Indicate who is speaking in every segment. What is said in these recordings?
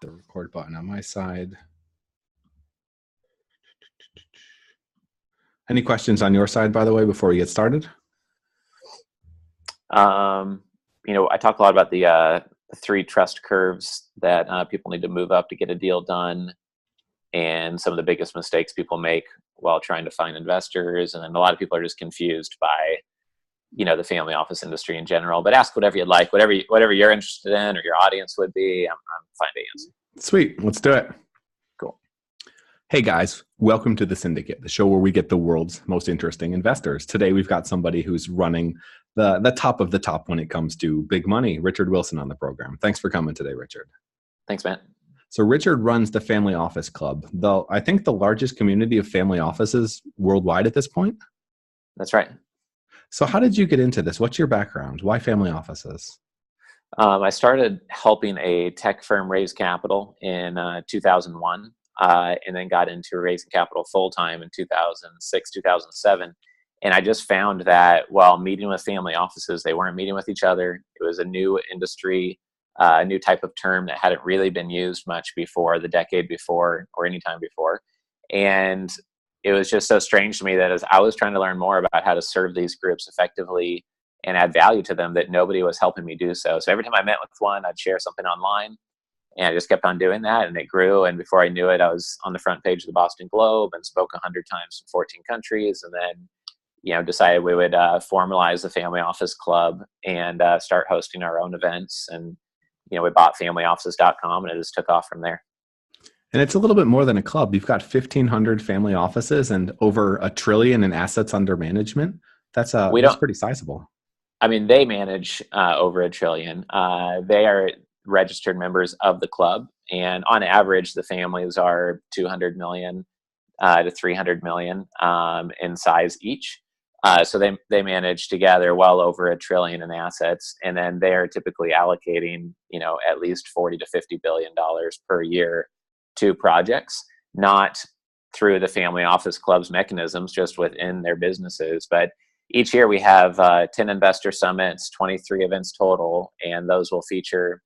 Speaker 1: the record button on my side. Any questions on your side, by the way, before we get started?
Speaker 2: I talk a lot about the three trust curves that people need to move up to get a deal done, and some of the biggest mistakes people make while trying to find investors. And then a lot of people are just confused by, the family office industry in general. But ask whatever you'd like, whatever you're interested in, or your audience would be. I'm fine to answer.
Speaker 1: Sweet, let's do it.
Speaker 2: Cool.
Speaker 1: Hey guys, welcome to The Syndicate, the show where we get the world's most interesting investors. Today we've got somebody who's running the top of the top when it comes to big money, Richard Wilson, on the program. Thanks for coming today, Richard.
Speaker 2: Thanks, Matt.
Speaker 1: So Richard runs the Family Office Club, I think the largest community of family offices worldwide at this point.
Speaker 2: That's right.
Speaker 1: So how did you get into this? What's your background? Why family offices?
Speaker 2: I started helping a tech firm raise capital in 2001, and then got into raising capital full-time in 2006, 2007. And I just found that while meeting with family offices, they weren't meeting with each other. It was a new industry, a new type of term that hadn't really been used much before, the decade before, or any time before. And it was just so strange to me that as I was trying to learn more about how to serve these groups effectively and add value to them, that nobody was helping me do so. So every time I met with one, I'd share something online, and I just kept on doing that, and it grew. And before I knew it, I was on the front page of the Boston Globe and spoke 100 times in 14 countries. And then, decided we would formalize the Family Office Club and start hosting our own events. And, we bought familyoffices.com, and it just took off from there.
Speaker 1: And it's a little bit more than a club. You've got 1,500 family offices and over $1 trillion in assets under management. That's pretty sizable.
Speaker 2: I mean, they manage over $1 trillion. They are registered members of the club, and on average, the families are 200 million to 300 million in size each. So they manage together well over $1 trillion in assets, and then they are typically allocating, at least $40 to $50 billion per year to projects, not through the Family Office Club's mechanisms, just within their businesses. But each year we have 10 investor summits, 23 events total, and those will feature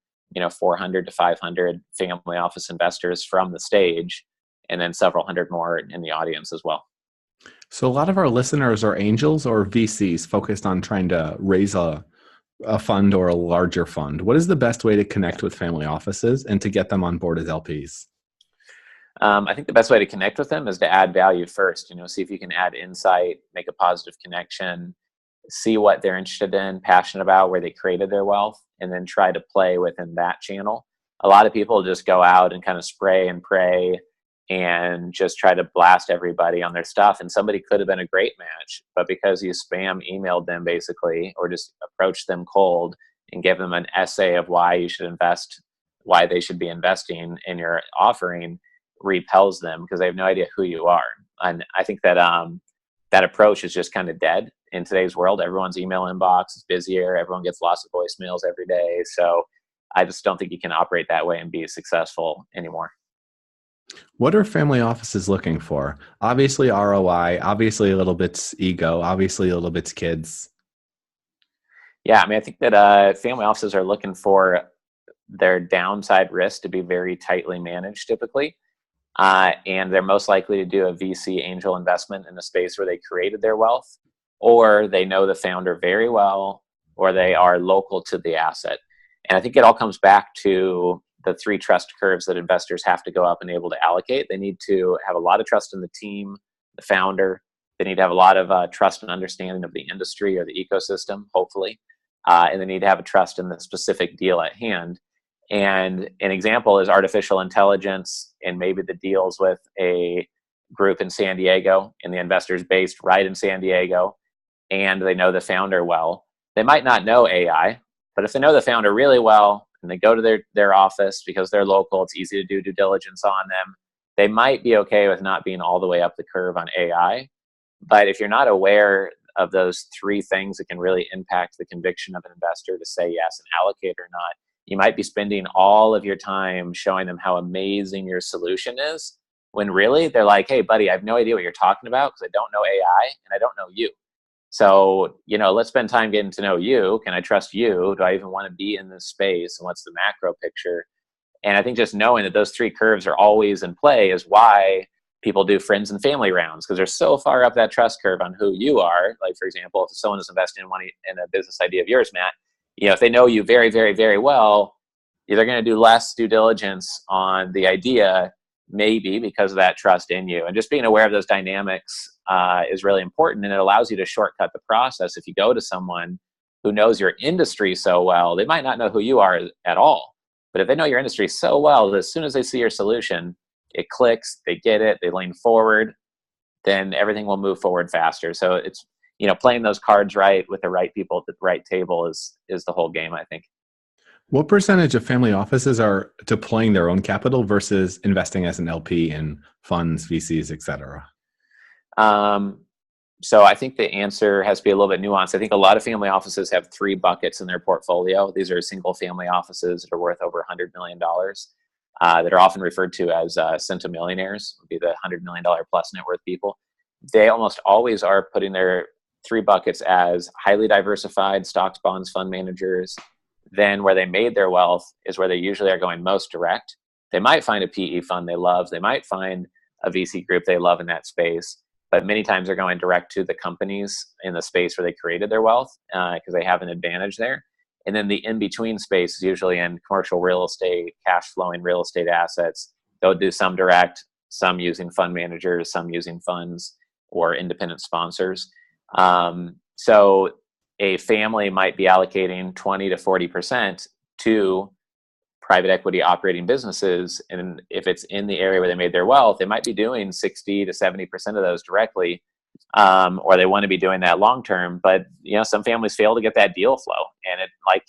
Speaker 2: 400 to 500 family office investors from the stage, and then several hundred more in the audience as well.
Speaker 1: So a lot of our listeners are angels or VCs focused on trying to raise a fund or a larger fund. What is the best way to connect with family offices and to get them on board as LPs?
Speaker 2: I think the best way to connect with them is to add value first. See if you can add insight, make a positive connection, see what they're interested in, passionate about, where they created their wealth, and then try to play within that channel. A lot of people just go out and kind of spray and pray and just try to blast everybody on their stuff. And somebody could have been a great match, but because you spam emailed them basically, or just approached them cold and give them an essay of why you should invest, why they should be investing in your offering, repels them because they have no idea who you are. And I think that that approach is just kind of dead in today's world. Everyone's email inbox is busier. Everyone gets lots of voicemails every day. So I just don't think you can operate that way and be successful anymore.
Speaker 1: What are family offices looking for? Obviously ROI, obviously a little bit's ego, obviously a little bit's kids.
Speaker 2: Yeah, I mean, I think that family offices are looking for their downside risk to be very tightly managed typically. And they're most likely to do a VC angel investment in a space where they created their wealth, or they know the founder very well, or they are local to the asset. And I think it all comes back to the three trust curves that investors have to go up and able to allocate. They need to have a lot of trust in the team, the founder. They need to have a lot of trust and understanding of the industry or the ecosystem, hopefully. And they need to have a trust in the specific deal at hand. And an example is artificial intelligence, and maybe the deals with a group in San Diego, and the investor's based right in San Diego, and they know the founder well. They might not know AI, but if they know the founder really well, and they go to their office because they're local, it's easy to do due diligence on them, they might be okay with not being all the way up the curve on AI. But if you're not aware of those three things that can really impact the conviction of an investor to say yes and allocate or not, you might be spending all of your time showing them how amazing your solution is, when really they're like, hey, buddy, I have no idea what you're talking about because I don't know AI and I don't know you. So, let's spend time getting to know you. Can I trust you? Do I even want to be in this space? And what's the macro picture? And I think just knowing that those three curves are always in play is why people do friends and family rounds, because they're so far up that trust curve on who you are. Like, for example, if someone is investing in a business idea of yours, Matt, if they know you very, very, very well, they're going to do less due diligence on the idea, maybe because of that trust in you. And just being aware of those dynamics is really important. And it allows you to shortcut the process. If you go to someone who knows your industry so well, they might not know who you are at all. But if they know your industry so well that as soon as they see your solution, it clicks, they get it, they lean forward, then everything will move forward faster. So it's, playing those cards right with the right people at the right table is the whole game, I think.
Speaker 1: What percentage of family offices are deploying their own capital versus investing as an LP in funds, VCs, et cetera?
Speaker 2: So I think the answer has to be a little bit nuanced. I think a lot of family offices have three buckets in their portfolio. These are single family offices that are worth over $100 million that are often referred to as centimillionaires, would be the $100 million plus net worth people. They almost always are putting their three buckets as highly diversified stocks, bonds, fund managers. Then where they made their wealth is where they usually are going most direct. They might find a PE fund they love. They might find a VC group they love in that space. But many times they're going direct to the companies in the space where they created their wealth because they have an advantage there. And then the in-between space is usually in commercial real estate, cash flowing real estate assets. They'll do some direct, some using fund managers, some using funds or independent sponsors. So a family might be allocating 20 to 40% to private equity operating businesses. And if it's in the area where they made their wealth, they might be doing 60 to 70% of those directly, or they want to be doing that long-term. But, some families fail to get that deal flow. And it, like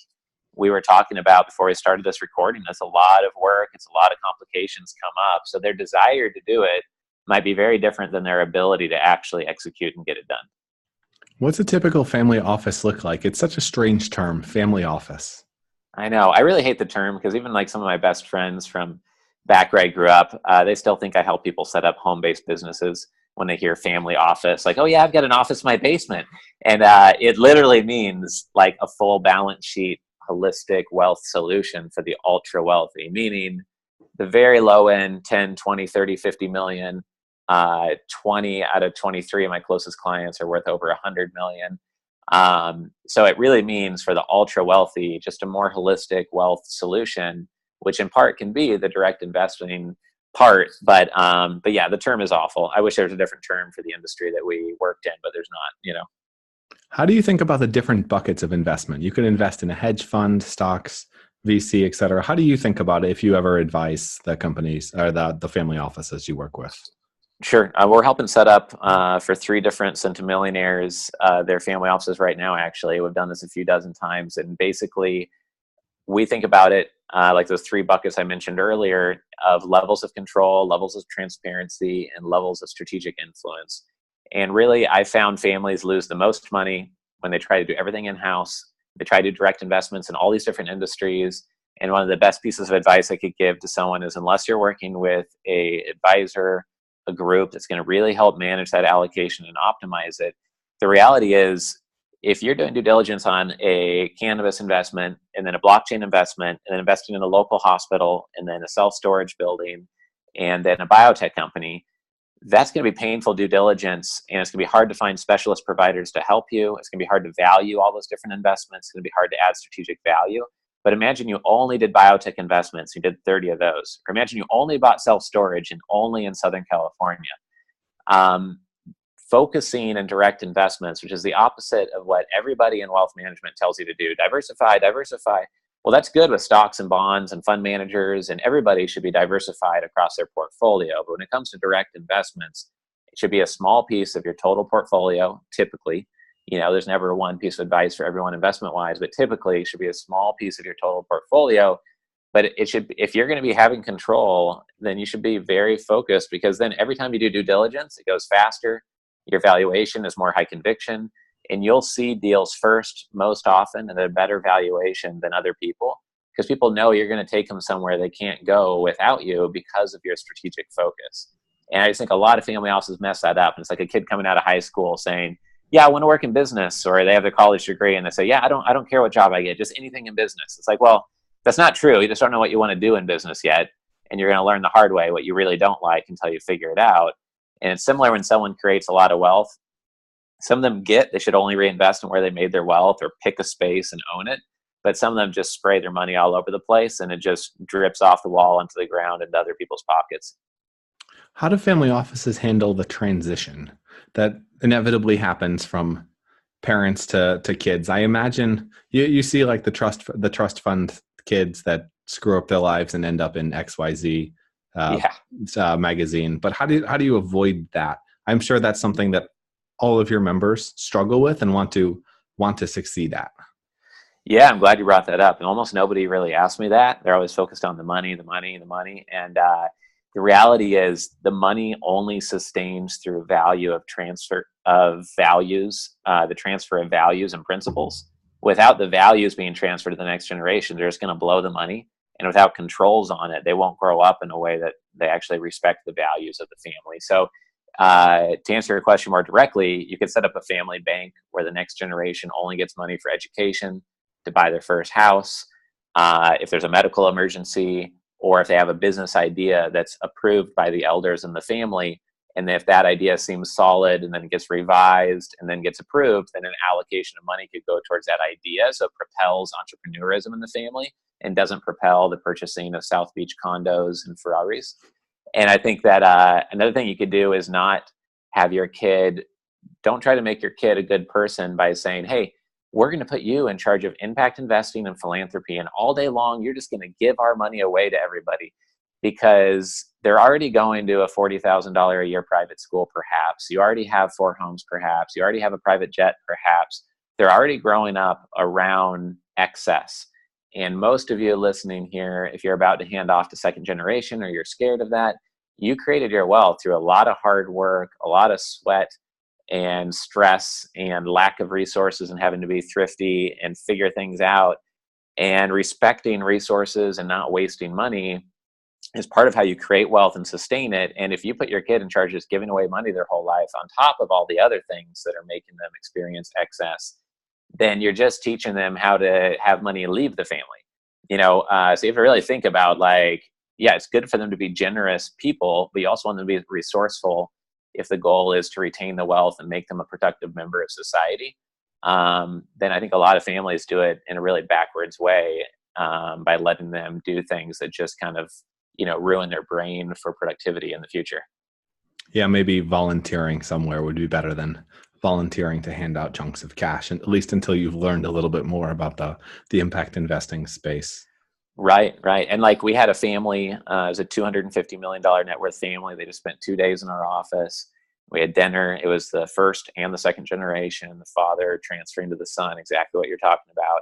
Speaker 2: we were talking about before we started this recording, it's a lot of work. It's a lot of complications come up. So their desire to do it might be very different than their ability to actually execute and get it done.
Speaker 1: What's a typical family office look like? It's such a strange term, family office.
Speaker 2: I know. I really hate the term because even like some of my best friends from back where I grew up, they still think I help people set up home-based businesses when they hear family office. Like, oh yeah, I've got an office in my basement. And it literally means like a full balance sheet, holistic wealth solution for the ultra wealthy, meaning the very low end, 10, 20, 30, 50 million, 20 out of 23 of my closest clients are worth over 100 million. So it really means for the ultra wealthy, just a more holistic wealth solution, which in part can be the direct investing part. But yeah, the term is awful. I wish there was a different term for the industry that we worked in, but there's not,
Speaker 1: How do you think about the different buckets of investment? You could invest in a hedge fund, stocks, VC, et cetera. How do you think about it if you ever advise the companies or the family offices you work with?
Speaker 2: Sure. We're helping set up for three different centimillionaires, their family offices right now, actually. We've done this a few dozen times. And basically, we think about it like those three buckets I mentioned earlier of levels of control, levels of transparency, and levels of strategic influence. And really, I found families lose the most money when they try to do everything in-house. They try to do direct investments in all these different industries. And one of the best pieces of advice I could give to someone is unless you're working with a advisor, a group that's going to really help manage that allocation and optimize it. The reality is, if you're doing due diligence on a cannabis investment and then a blockchain investment and then investing in a local hospital and then a self-storage building and then a biotech company, that's going to be painful due diligence, and it's going to be hard to find specialist providers to help you. It's going to be hard to value all those different investments. It's going to be hard to add strategic value. But imagine you only did biotech investments, you did 30 of those. Or imagine you only bought self-storage and only in Southern California. Focusing in direct investments, which is the opposite of what everybody in wealth management tells you to do. Diversify, diversify. Well, that's good with stocks and bonds and fund managers, and everybody should be diversified across their portfolio. But when it comes to direct investments, it should be a small piece of your total portfolio, typically. There's never one piece of advice for everyone investment-wise, but typically it should be a small piece of your total portfolio. But it should, if you're going to be having control, then you should be very focused, because then every time you do due diligence, it goes faster. Your valuation is more high conviction, and you'll see deals first most often at a better valuation than other people, because people know you're going to take them somewhere they can't go without you because of your strategic focus. And I just think a lot of family offices mess that up. And it's like a kid coming out of high school saying, yeah, I want to work in business, or they have their college degree and they say, yeah, I don't care what job I get, just anything in business. It's like, well, That's not true. You just don't know what you want to do in business yet. And you're going to learn the hard way what you really don't like until you figure it out. And it's similar when someone creates a lot of wealth. Some of them they should only reinvest in where they made their wealth or pick a space and own it. But some of them just spray their money all over the place and it just drips off the wall onto the ground into other people's pockets.
Speaker 1: How do family offices handle the transition that inevitably happens from parents to kids? I imagine you see like the trust fund kids that screw up their lives and end up in XYZ uh,
Speaker 2: Yeah.
Speaker 1: magazine. But how do you avoid that? I'm sure that's something that all of your members struggle with and want to succeed at.
Speaker 2: Yeah, I'm glad you brought that up. And almost nobody really asked me that. They're always focused on the money, the money, the money. And the reality is the money only sustains through value of transfer of values, the transfer of values and principles. Without the values being transferred to the next generation, they're just going to blow the money. And without controls on it, they won't grow up in a way that they actually respect the values of the family. So to answer your question more directly, you could set up a family bank where the next generation only gets money for education, to buy their first house, if there's a medical emergency, or if they have a business idea that's approved by the elders in the family. And if that idea seems solid and then it gets revised and then gets approved, then an allocation of money could go towards that idea. So it propels entrepreneurism in the family and doesn't propel the purchasing of South Beach condos and Ferraris. And I think that another thing you could do is not have your kid, don't try to make your kid a good person by saying, hey, we're going to put you in charge of impact investing and philanthropy. And all day long, you're just going to give our money away to everybody because they're already going to a $40,000 a year private school, perhaps. You already have 4 homes, perhaps. You already have a private jet, perhaps. They're already growing up around excess. And most of you listening here, if you're about to hand off to second generation or you're scared of that, you created your wealth through a lot of hard work, a lot of sweat and stress and lack of resources and having to be thrifty and figure things out, and respecting resources and not wasting money is part of how you create wealth and sustain it. And if you put your kid in charge of just giving away money their whole life on top of all the other things that are making them experience excess, then you're just teaching them how to have money leave the family. So you have to really think about, like, yeah, it's good for them to be generous people, but you also want them to be resourceful if the goal is to retain the wealth and make them a productive member of society. Then I think a lot of families do it in a really backwards way, by letting them do things that just kind of, ruin their brain for productivity in the future.
Speaker 1: Yeah, maybe volunteering somewhere would be better than volunteering to hand out chunks of cash, and at least until you've learned a little bit more about the impact investing space.
Speaker 2: Right. And like, we had a family, it was a $250 million net worth family. They just spent 2 days in our office. We had dinner. It was the first and the second generation, the father transferring to the son, exactly what you're talking about.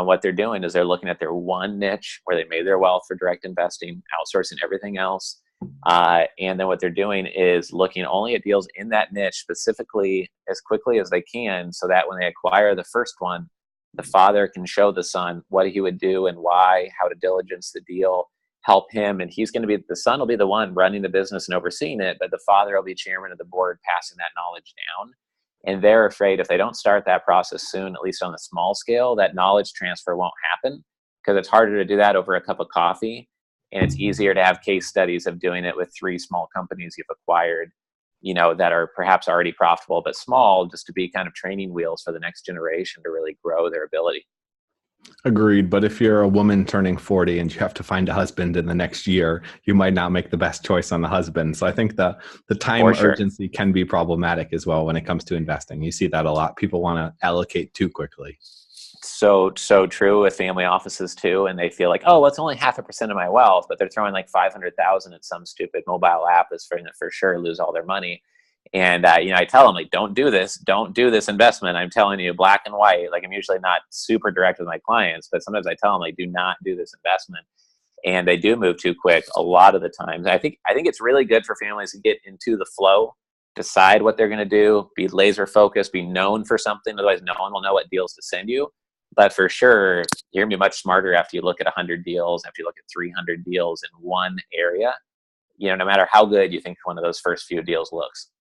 Speaker 2: What they're doing is they're looking at their one niche where they made their wealth for direct investing, outsourcing everything else. And then what they're doing is looking only at deals in that niche specifically as quickly as they can, so that when they acquire the first one, the father can show the son what he would do and why, how to diligence the deal, help him. And the son will be the one running the business and overseeing it, but the father will be chairman of the board, passing that knowledge down. And they're afraid if they don't start that process soon, at least on a small scale, that knowledge transfer won't happen, because it's harder to do that over a cup of coffee. And it's easier to have case studies of doing it with 3 small companies you've acquired, that are perhaps already profitable but small, just to be kind of training wheels for the next generation to really grow their ability.
Speaker 1: Agreed. But if you're a woman turning 40 and you have to find a husband in the next year, you might not make the best choice on the husband. So I think the time
Speaker 2: For sure.
Speaker 1: urgency can be problematic as well when it comes to investing. You see that a lot. People want to allocate too quickly.
Speaker 2: So true with family offices too. And they feel like, oh, well, it's only 0.5% of my wealth, but they're throwing like 500,000 at some stupid mobile app that's for sure lose all their money. And, I tell them, like, don't do this investment. I'm telling you, black and white. Like, I'm usually not super direct with my clients, but sometimes I tell them, like, do not do this investment. And they do move too quick a lot of the times. I think it's really good for families to get into the flow, decide what they're going to do, be laser focused, be known for something. Otherwise, no one will know what deals to send you. But for sure, you're going to be much smarter after you look at 100 deals, after you look at 300 deals in one area, no matter how good you think one of those first few deals looks.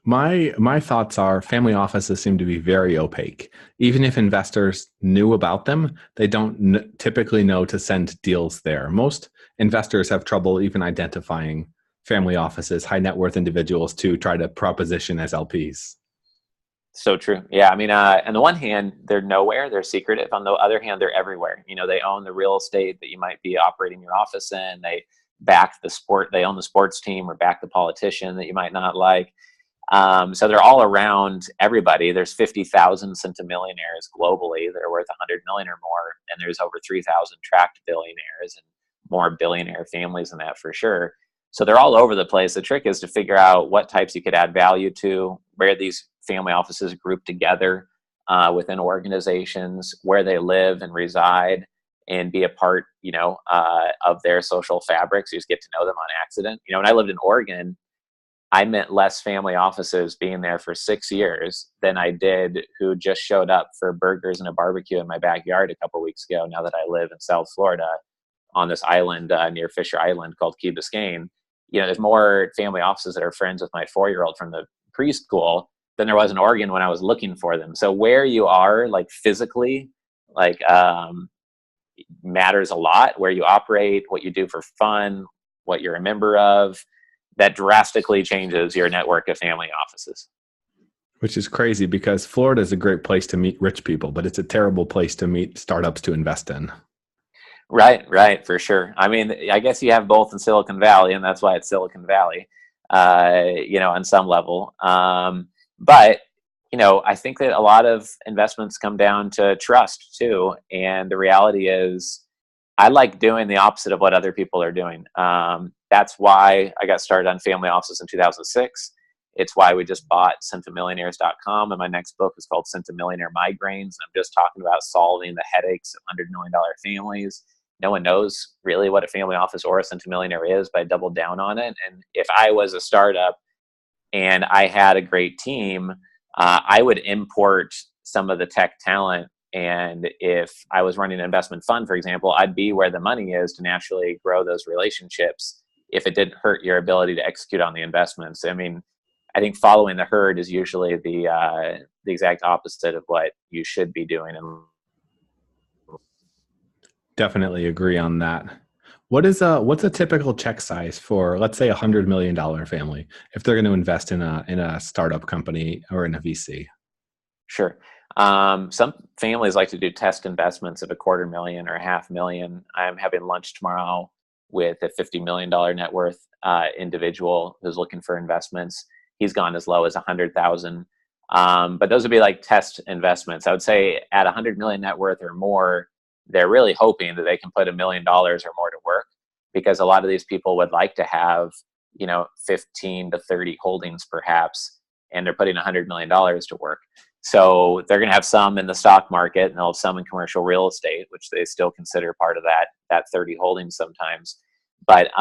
Speaker 1: My thoughts are family offices seem to be very opaque. Even if investors knew about them, they don't typically know to send deals there. Most investors have trouble even identifying family offices, high net worth individuals to try to proposition as LPs.
Speaker 2: So true. Yeah. I mean, on the one hand, they're nowhere, they're secretive. On the other hand, they're everywhere. They own the real estate that you might be operating your office in. They back the sport, they own the sports team or back the politician that you might not like. So they're all around everybody. There's 50,000 centimillionaires globally that are worth 100 million or more. And there's over 3,000 tracked billionaires and more billionaire families than that for sure. So they're all over the place. The trick is to figure out what types you could add value to, where these family offices group together within organizations, where they live and reside, and be a part, of their social fabric. So you just get to know them on accident. When I lived in Oregon, I met less family offices being there for 6 years than I did who just showed up for burgers and a barbecue in my backyard a couple weeks ago. Now that I live in South Florida on this island near Fisher Island called Key Biscayne, there's more family offices that are friends with my 4-year-old from the preschool than there was in Oregon when I was looking for them. So where you are, like physically, like matters a lot. Where you operate, what you do for fun, what you're a member of, that drastically changes your network of family offices.
Speaker 1: Which is crazy because Florida is a great place to meet rich people, but it's a terrible place to meet startups to invest in.
Speaker 2: Right, for sure. I mean, I guess you have both in Silicon Valley, and that's why it's Silicon Valley, on some level. But, I think that a lot of investments come down to trust too. And the reality is, I like doing the opposite of what other people are doing. That's why I got started on family offices in 2006. It's why we just bought centimillionaires.com. And my next book is called Centimillionaire Migraines. I'm just talking about solving the headaches of $100 million families. No one knows really what a family office or a centimillionaire is, but I doubled down on it. And if I was a startup and I had a great team, I would import some of the tech talent. And if I was running an investment fund, for example, I'd be where the money is to naturally grow those relationships if it didn't hurt your ability to execute on the investments. I mean, I think following the herd is usually the exact opposite of what you should be doing. And
Speaker 1: Definitely agree on that. What's a typical check size for, let's say, $100 million family if they're going to invest in a startup company or in a VC?
Speaker 2: Sure. Some families like to do test investments of $250,000 or $500,000. I'm having lunch tomorrow with a $50 million net worth individual who's looking for investments. He's gone as low as 100,000. But those would be like test investments. I would say at 100 million net worth or more, they're really hoping that they can put $1 million or more to work, because a lot of these people would like to have, 15 to 30 holdings perhaps, and they're putting $100 million to work. So they're going to have some in the stock market, and they'll have some in commercial real estate, which they still consider part of that 30 holdings sometimes. But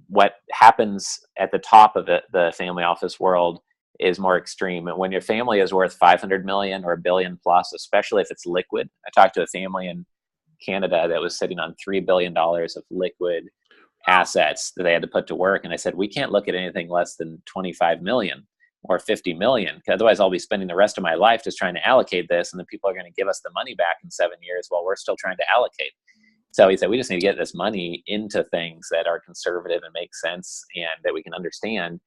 Speaker 2: what happens at the top of the family office world is more extreme. And when your family is worth 500 million or $1 billion plus, especially if it's liquid. I talked to a family in Canada that was sitting on $3 billion of liquid assets that they had to put to work. And I said, we can't look at anything less than 25 million or 50 million, because otherwise I'll be spending the rest of my life just trying to allocate this. And then people are going to give us the money back in 7 years while we're still trying to allocate. So he said, we just need to get this money into things that are conservative and make sense and that we can understand.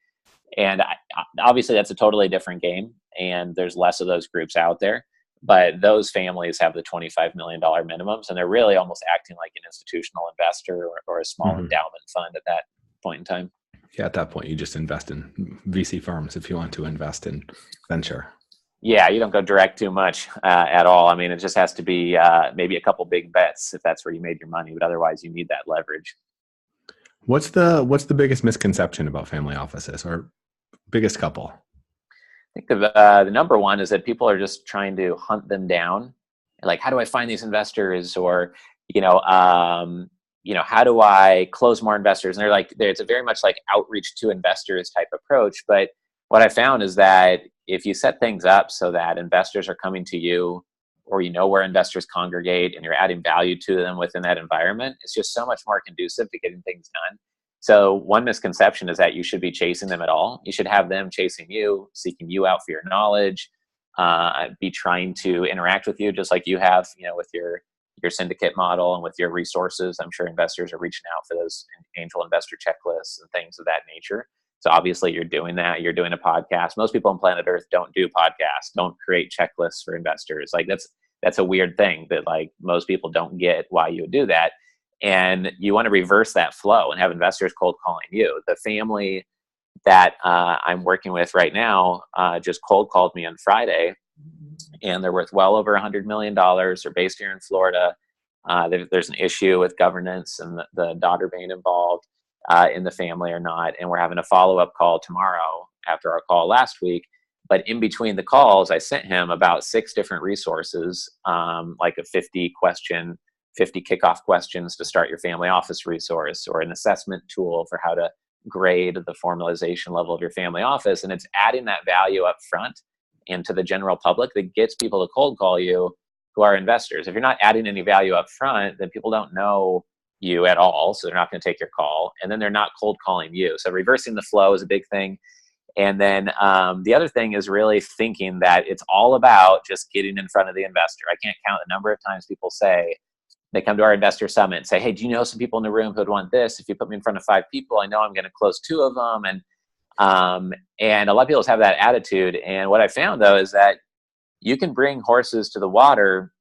Speaker 2: And obviously that's a totally different game, and there's less of those groups out there. But those families have the $25 million minimums, and they're really almost acting like an institutional investor or a small endowment fund at that point in time.
Speaker 1: Yeah, at that point, you just invest in VC firms if you want to invest in venture.
Speaker 2: Yeah, you don't go direct too much at all. I mean, it just has to be maybe a couple big bets if that's where you made your money, but otherwise you need that leverage.
Speaker 1: What's the biggest misconception about family offices, or biggest couple?
Speaker 2: I think the number one is that people are just trying to hunt them down. Like, how do I find these investors? Or, how do I close more investors? And they're like, it's a very much like outreach to investors type approach. But what I found is that if you set things up so that investors are coming to you, or where investors congregate, and you're adding value to them within that environment, it's just so much more conducive to getting things done. So one misconception is that you should be chasing them at all. You should have them chasing you, seeking you out for your knowledge, be trying to interact with you just like you have, with your syndicate model and with your resources. I'm sure investors are reaching out for those angel investor checklists and things of that nature. So obviously you're doing that. You're doing a podcast. Most people on planet Earth don't do podcasts, don't create checklists for investors. Like that's a weird thing that like most people don't get why you would do that. And you want to reverse that flow and have investors cold calling you. The family that I'm working with right now just cold called me on Friday, and they're worth well over $100 million. They're based here in Florida. There's an issue with governance and the daughter being involved in the family or not. And we're having a follow-up call tomorrow after our call last week. But in between the calls, I sent him about 6 different resources, like a 50 kickoff questions to start your family office resource, or an assessment tool for how to grade the formalization level of your family office. And it's adding that value up front and to the general public that gets people to cold call you who are investors. If you're not adding any value up front, then people don't know you at all. So they're not going to take your call, and then they're not cold calling you. So reversing the flow is a big thing. And then the other thing is really thinking that it's all about just getting in front of the investor. I can't count the number of times people say, they come to our investor summit and say, hey, do you know some people in the room who would want this? If you put me in front of 5 people, I know I'm going to close 2 of them. And a lot of people have that attitude. And what I found, though, is that you can bring horses to the water,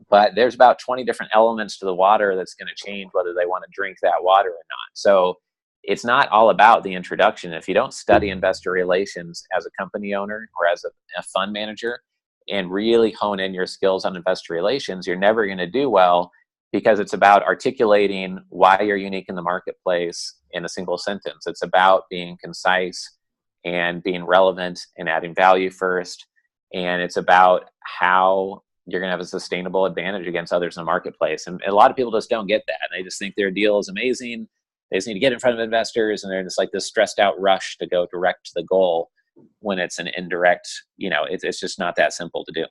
Speaker 2: but there's about 20 different elements to the water that's going to change whether they want to drink that water or not. So it's not all about the introduction. If you don't study investor relations as a company owner or as a fund manager and really hone in your skills on investor relations, you're never going to do well, because it's about articulating why you're unique in the marketplace in a single sentence. It's about being concise and being relevant and adding value first. And it's about how you're going to have a sustainable advantage against others in the marketplace. And a lot of people just don't get that. They just think their deal is amazing. They just need to get in front of investors, and they're just like this stressed out rush to go direct to the goal when it's an indirect, it's just not that simple to do.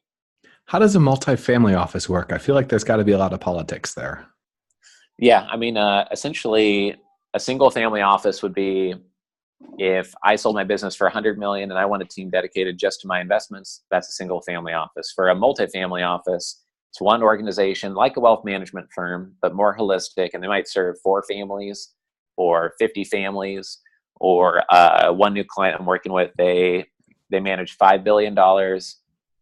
Speaker 1: How does a multifamily office work? I feel like there's got to be a lot of politics there.
Speaker 2: Yeah, I mean, essentially, a single family office would be if I sold my business for $100 million and I want a team dedicated just to my investments. That's a single family office. For a multifamily office, it's one organization like a wealth management firm, but more holistic, and they might serve 4 families or 50 families. Or one new client I'm working with, they manage $5 billion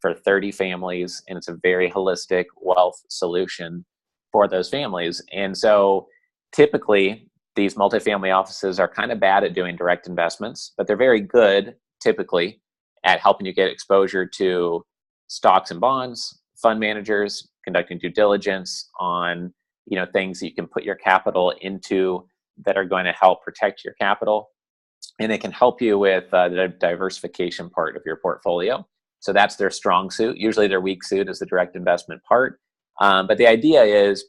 Speaker 2: for 30 families, and it's a very holistic wealth solution for those families. And so typically these multifamily offices are kind of bad at doing direct investments, but they're very good typically at helping you get exposure to stocks and bonds, fund managers, conducting due diligence on things that you can put your capital into that are going to help protect your capital. And they can help you with the diversification part of your portfolio. So that's their strong suit. Usually their weak suit is the direct investment part. But the idea is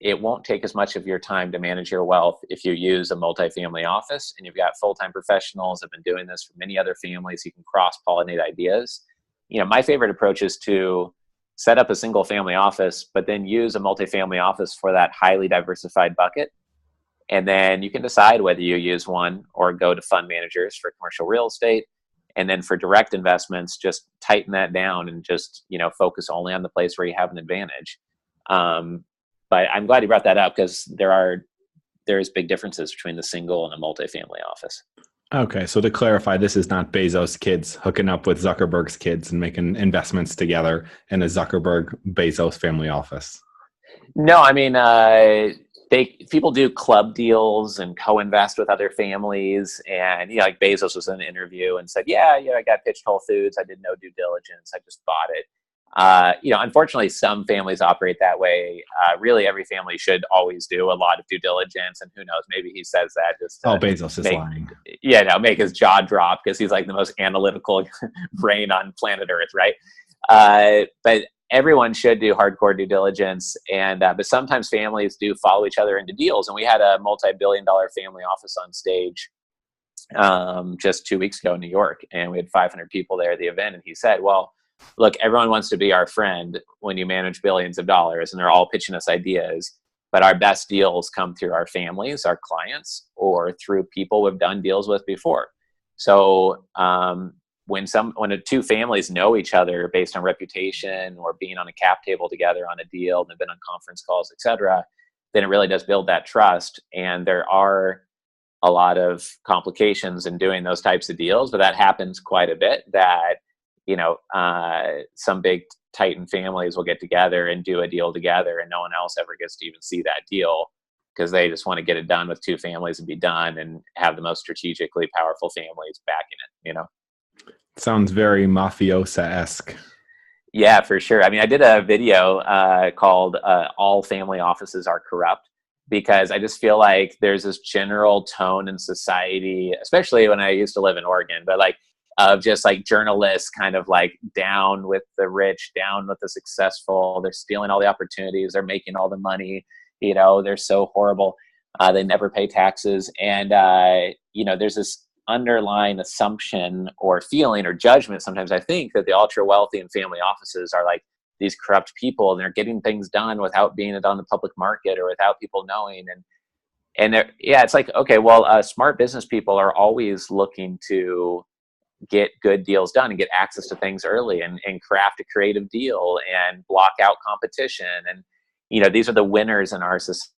Speaker 2: it won't take as much of your time to manage your wealth if you use a multifamily office and you've got full-time professionals that have been doing this for many other families. You can cross-pollinate ideas. My favorite approach is to set up a single family office, but then use a multifamily office for that highly diversified bucket. And then you can decide whether you use one or go to fund managers for commercial real estate. And then for direct investments, just tighten that down and just, focus only on the place where you have an advantage. But I'm glad you brought that up, because there's big differences between the single and the multifamily office.
Speaker 1: Okay, so to clarify, this is not Bezos' kids hooking up with Zuckerberg's kids and making investments together in a Zuckerberg-Bezos family office.
Speaker 2: No, I mean, people do club deals and co-invest with other families. And, like Bezos was in an interview and said, I got pitched Whole Foods. I did no due diligence. I just bought it. Unfortunately, some families operate that way. Really, every family should always do a lot of due diligence. And who knows, maybe he says that just to
Speaker 1: Bezos is lying.
Speaker 2: Make his jaw drop, because he's like the most analytical brain on planet Earth, right? But everyone should do hardcore due diligence. And but sometimes families do follow each other into deals. And we had a multi-billion-dollar family office on stage just 2 weeks ago in New York, and we had 500 people there at the event. And he said, well, look, everyone wants to be our friend when you manage billions of dollars, and they're all pitching us ideas. but our best deals come through our families, our clients, or through people we've done deals with before. So when two families know each other based on reputation or being on a cap table together on a deal, and they've been on conference calls, etc., then it really does build that trust. And there are a lot of complications in doing those types of deals, but that happens quite a bit. That some big Titan families will get together and do a deal together, and no one else ever gets to even see that deal because they just want to get it done with two families and be done and have the most strategically powerful families backing it.
Speaker 1: Sounds very mafiosa-esque.
Speaker 2: Yeah, for sure. I mean, I did a video called All Family Offices Are Corrupt, because I just feel like there's this general tone in society, especially when I used to live in Oregon, but like of just like journalists kind of like down with the rich, down with the successful. They're stealing all the opportunities. They're making all the money. They're so horrible. They never pay taxes. And, there's this underlying assumption or feeling or judgment sometimes, I think, that the ultra wealthy and family offices are like these corrupt people, and they're getting things done without being on the public market or without people knowing. And it's like, okay, well, smart business people are always looking to get good deals done and get access to things early and craft a creative deal and block out competition. And, these are the winners in our society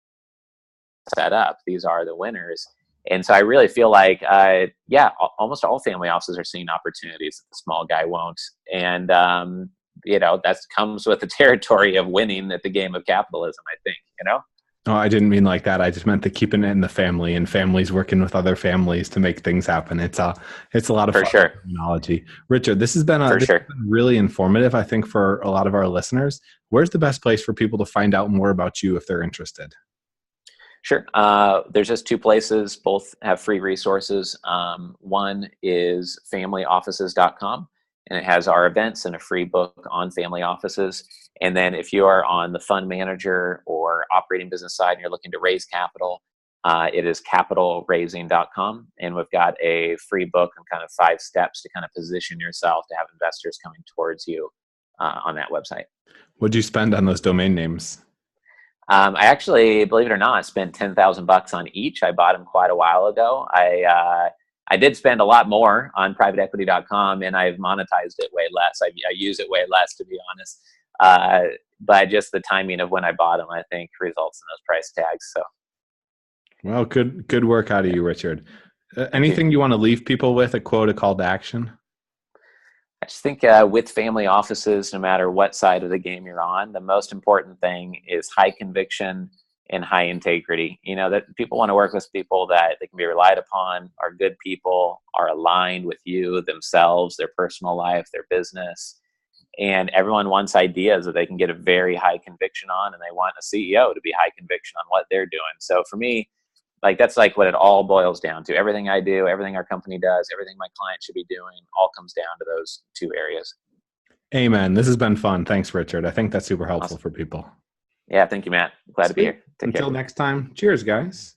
Speaker 2: set up. These are the winners. And so I really feel like, almost all family offices are seeing opportunities that the small guy won't. And, that comes with the territory of winning at the game of capitalism, I think,
Speaker 1: Oh, I didn't mean like that. I just meant the keeping it in the family and families working with other families to make things happen. It's a lot of
Speaker 2: for
Speaker 1: fun
Speaker 2: sure.
Speaker 1: terminology. Richard, this has been really informative, I think, for a lot of our listeners. Where's the best place for people to find out more about you if they're interested?
Speaker 2: Sure. There's just two places. Both have free resources. One is familyoffices.com, and it has our events and a free book on family offices. And then if you are on the fund manager or operating business side and you're looking to raise capital, it is capitalraising.com. And we've got a free book on kind of 5 steps to kind of position yourself to have investors coming towards you on that website.
Speaker 1: What'd you spend on those domain names?
Speaker 2: I actually, believe it or not, spent $10,000 on each. I bought them quite a while ago. I did spend a lot more on privateequity.com, and I've monetized it way less. I use it way less, to be honest. But just the timing of when I bought them, I think, results in those price tags. So,
Speaker 1: well, good work out of you, Richard. Anything you want to leave people with? A quote, a call to action?
Speaker 2: I just think with family offices, no matter what side of the game you're on, the most important thing is high conviction and high integrity. That people want to work with people that they can be relied upon, are good people, are aligned with you, themselves, their personal life, their business. And everyone wants ideas that they can get a very high conviction on, and they want a CEO to be high conviction on what they're doing. So for me, that's like what it all boils down to. Everything I do, everything our company does, everything my client should be doing, all comes down to those 2 areas.
Speaker 1: Amen. This has been fun. Thanks, Richard. I think that's super helpful for people.
Speaker 2: Yeah, thank you, Matt. Glad to be here.
Speaker 1: Until next time, cheers, guys.